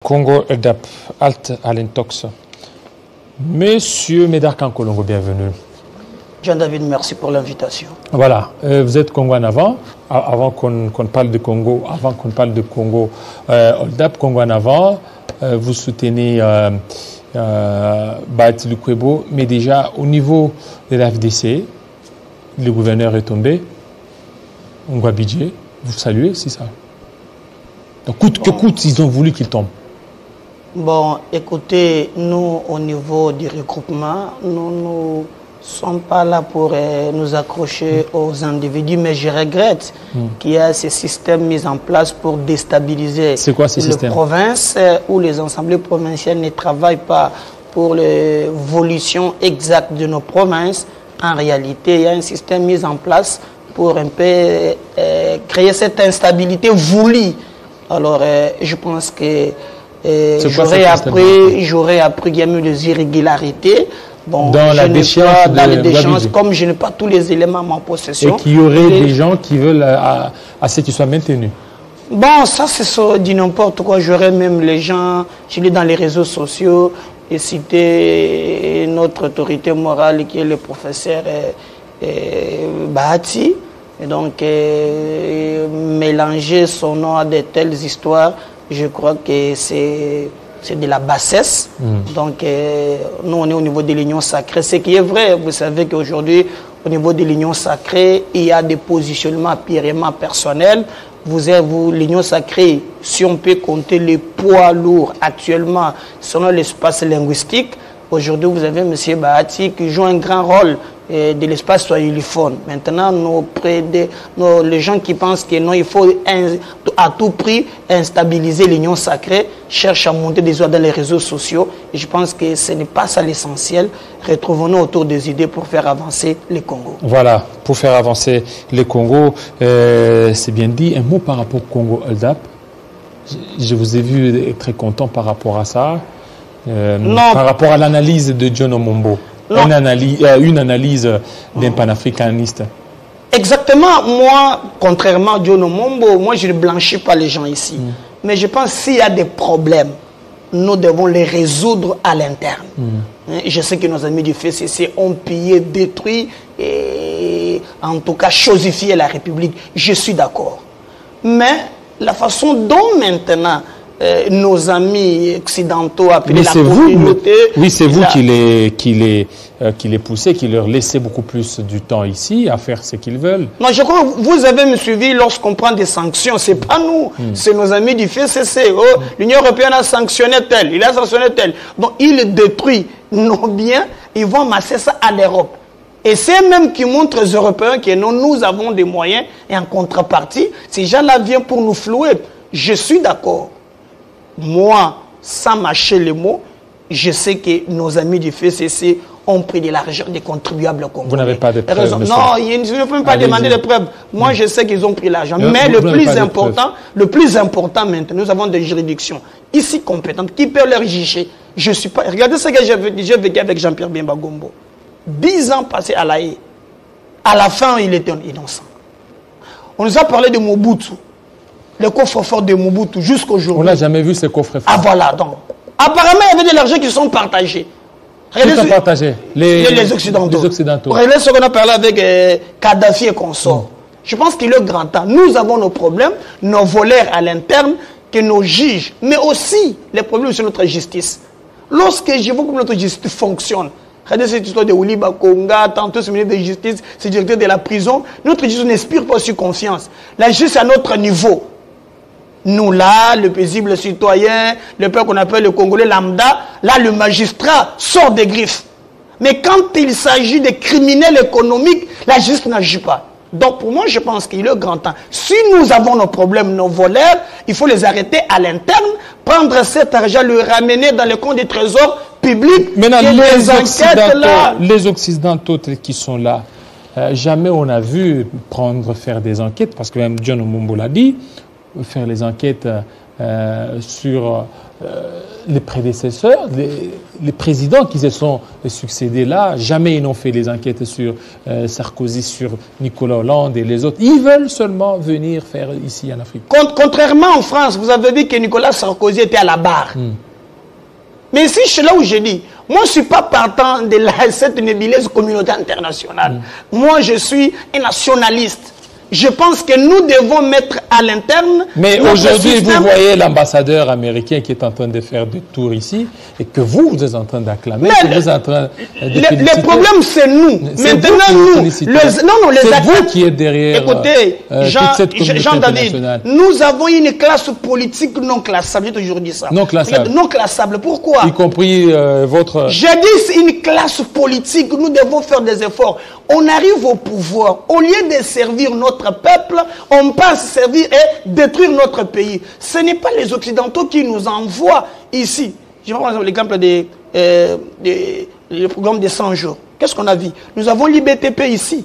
Congo EDAP, Alt Alentox. Monsieur Médard Kankolongo, bienvenue. Jean-David, merci pour l'invitation. Voilà, vous êtes Congo en avant qu'on parle de Congo, avant qu'on parle de Congo EDAP, Congo en avant, vous soutenez Bahati Lukwebo, mais déjà au niveau de la FDC, le gouverneur est tombé, Ngouabidje, vous saluez, c'est ça. Donc coûte que coûte, ils ont voulu qu'il tombe. Bon, écoutez, nous, au niveau du regroupement, nous ne sommes pas là pour nous accrocher aux individus, mais je regrette qu'il y ait ces systèmes mis en place pour déstabiliser les provinces où les assemblées provinciales ne travaillent pas pour l'évolution exacte de nos provinces. En réalité, il y a un système mis en place pour un peu créer cette instabilité voulue. Alors, je pense que j'aurais appris qu'il y a eu des irrégularités. Bon, dans la déchéance, comme je n'ai pas tous les éléments à ma possession. Et qu'il y aurait des gens qui veulent à ce qu'ils soient maintenus. Bon, ça c'est dit n'importe quoi. J'aurais même les gens, je lis dans les réseaux sociaux et citer notre autorité morale qui est le professeur Bahati. Et donc, mélanger son nom à de telles histoires, je crois que c'est de la bassesse. Donc, nous, on est au niveau de l'Union sacrée. Ce qui est vrai, vous savez qu'aujourd'hui, au niveau de l'Union sacrée, il y a des positionnements purement personnels. Vous, l'Union sacrée, si on peut compter les poids lourds actuellement selon l'espace linguistique, aujourd'hui, vous avez M. Bahati qui joue un grand rôle de l'espace swahiliphone. Maintenant, les gens qui pensent que non, il faut à tout prix instabiliser l'union sacrée, cherchent à monter des oies dans les réseaux sociaux. Et je pense que ce n'est pas ça l'essentiel. Retrouvons-nous autour des idées pour faire avancer le Congo. Voilà, pour faire avancer le Congo, c'est bien dit. Un mot par rapport au Congo EDAP. Je vous ai vu très content par rapport à ça. Par rapport à l'analyse de John Omombo. Une analyse d'un panafricaniste. Exactement. Moi, contrairement à John Omombo, moi je ne blanchis pas les gens ici. Mais je pense que s'il y a des problèmes, nous devons les résoudre à l'interne. Je sais que nos amis du FCC ont pillé, détruit et en tout cas chosifié la République. Je suis d'accord. Mais la façon dont maintenant nos amis occidentaux appelés la communauté... Oui, c'est vous qui les poussez, qui leur laissez beaucoup plus du temps ici à faire ce qu'ils veulent. Non, je crois que vous avez me suivi lorsqu'on prend des sanctions. Ce n'est pas nous, c'est nos amis du FCC. Oh, l'Union européenne a sanctionné tel, il a sanctionné tel. Donc, il détruit nos biens, ils vont masser ça à l'Europe. Et c'est même qui montre aux Européens que non, nous avons des moyens et en contrepartie, ces gens-là viennent pour nous flouer. Je suis d'accord. Moi, sans mâcher les mots, je sais que nos amis du FCC ont pris de l'argent des contribuables congolais. Vous n'avez pas de preuves, monsieur. Non, ils ne peuvent pas demander de preuves. Moi, je sais qu'ils ont pris l'argent. Mais le plus important maintenant, nous avons des juridictions ici compétentes qui peuvent leur juger. Je suis pas... Regardez ce que j'ai vécu avec Jean-Pierre Bemba Gombo. 10 ans passés à la haie. À la fin, il était innocent. On nous a parlé de Mobutu. Le coffre-fort de Mobutu jusqu'aujourd'hui. On n'a jamais vu ce coffre-fort. Ah voilà, donc. Apparemment, il y avait de l'argent qui sont partagés. Qui sont partagés les Occidentaux. Regardez ce qu'on a parlé avec Kadhafi et consorts. Je pense qu'il est grand temps. Nous avons nos problèmes, nos voleurs à l'interne, que nos juges, mais aussi les problèmes sur notre justice. Lorsque je vois comment notre justice fonctionne, regardez cette histoire de Ouliba Konga, tantôt ce ministre de justice, ce directeur de la prison, notre justice n'inspire pas sur confiance. La justice à notre niveau. Nous là, le paisible citoyen, le peuple qu'on appelle le Congolais lambda, là le magistrat sort des griffes. Mais quand il s'agit de criminels économiques, la justice n'agit pas. Donc pour moi, je pense qu'il est grand temps. Si nous avons nos problèmes, nos voleurs, il faut les arrêter à l'interne, prendre cet argent, le ramener dans le compte du trésor public. Maintenant, les Occidentaux qui sont là, jamais on a vu faire des enquêtes, parce que même John Omombo l'a dit, faire les enquêtes sur les prédécesseurs, les présidents qui se sont succédés là, jamais ils n'ont fait les enquêtes sur Sarkozy, sur Nicolas Hollande et les autres. Ils veulent seulement venir faire ici en Afrique. Contrairement en France, vous avez dit que Nicolas Sarkozy était à la barre. Mais ici, c'est là où je dis, moi je ne suis pas partant de cette nébuleuse communauté internationale. Moi je suis un nationaliste. Je pense que nous devons mettre à l'interne... Mais aujourd'hui, vous voyez l'ambassadeur américain qui est en train de faire des tours ici et que vous êtes en train d'acclamer, que vous êtes en train de féliciter. Le problème, c'est nous. Maintenant, nous... C'est vous qui êtes derrière écoutez, toute cette communauté internationale. Nous avons une classe politique non classable. J'ai toujours dit ça. Non classable. Non classable. Pourquoi? Y compris votre... J'ai dit une classe politique. Nous devons faire des efforts. On arrive au pouvoir. Au lieu de servir notre peuple, on passe servir et détruire notre pays. Ce n'est pas les Occidentaux qui nous envoient ici. Je vais prendre l'exemple du programme des 100 jours. Qu'est-ce qu'on a vu? Nous avons l'IBTP ici.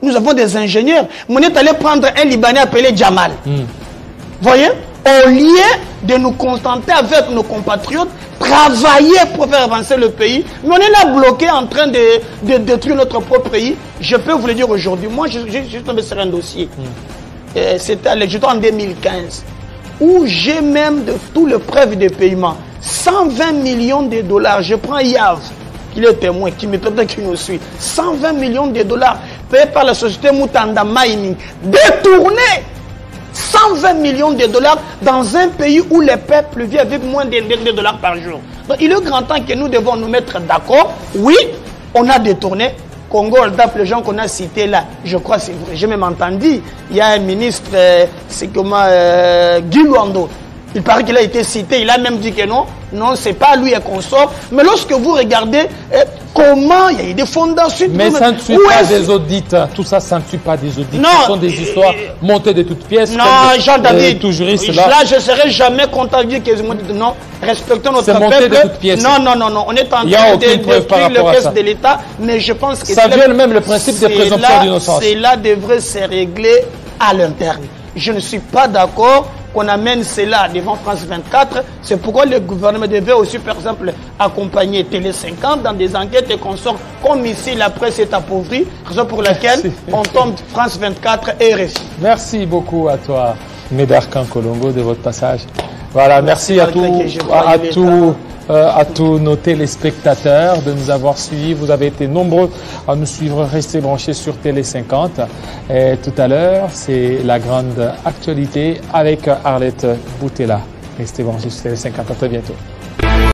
Nous avons des ingénieurs. On est allé prendre un Libanais appelé Jamal. Voyez? Au lieu de nous contenter avec nos compatriotes, travailler pour faire avancer le pays, mais on est là bloqué en train de détruire notre propre pays. Je peux vous le dire aujourd'hui, moi j'ai tombé sur un dossier, c'était en 2015, où j'ai même de tout le preuve de paiement, 120 millions de dollars, je prends Yav, qui est témoin, qui me peut-être qui nous suit, 120 millions de dollars payés par la société Mutanda Mining, détournés 120 millions de dollars dans un pays où les peuples vivent avec moins de dollars par jour. Donc il est grand temps que nous devons nous mettre d'accord. Oui, on a détourné. Congo, les gens qu'on a cités là, je crois que c'est vrai. J'ai même entendu, il y a un ministre, c'est comment, Guy Luando. Il paraît qu'il a été cité, il a même dit que non, non, c'est pas lui et consort. Mais lorsque vous regardez comment il y a eu des fondations... Mais ça ne suit pas des audits, tout ça, ça ne suit pas des audits. Non, ce sont des histoires montées de toutes pièces. Non, Jean-David, tout juriste, là, je ne serai jamais content de dire que non, respectons notre peuple. C'est monté de toutes pièces. Non, non, non, non, on est en train de détruire le reste de l'État, mais je pense que... Ça viole même le principe de présomption d'innocence. Cela devrait se régler à l'interne. Je ne suis pas d'accord qu'on amène cela devant France 24. C'est pourquoi le gouvernement devait aussi, par exemple, accompagner Télé 50 dans des enquêtes et consorts, comme ici la presse est appauvrie, raison pour laquelle on tombe France 24 et RFI. Merci beaucoup à toi, Médard Kankolongo, de votre passage. Voilà, merci à tous nos téléspectateurs de nous avoir suivis. Vous avez été nombreux à nous suivre. Restez branchés sur Télé 50. Et tout à l'heure, c'est la grande actualité avec Arlette Boutella. Restez branchés sur Télé 50. À très bientôt.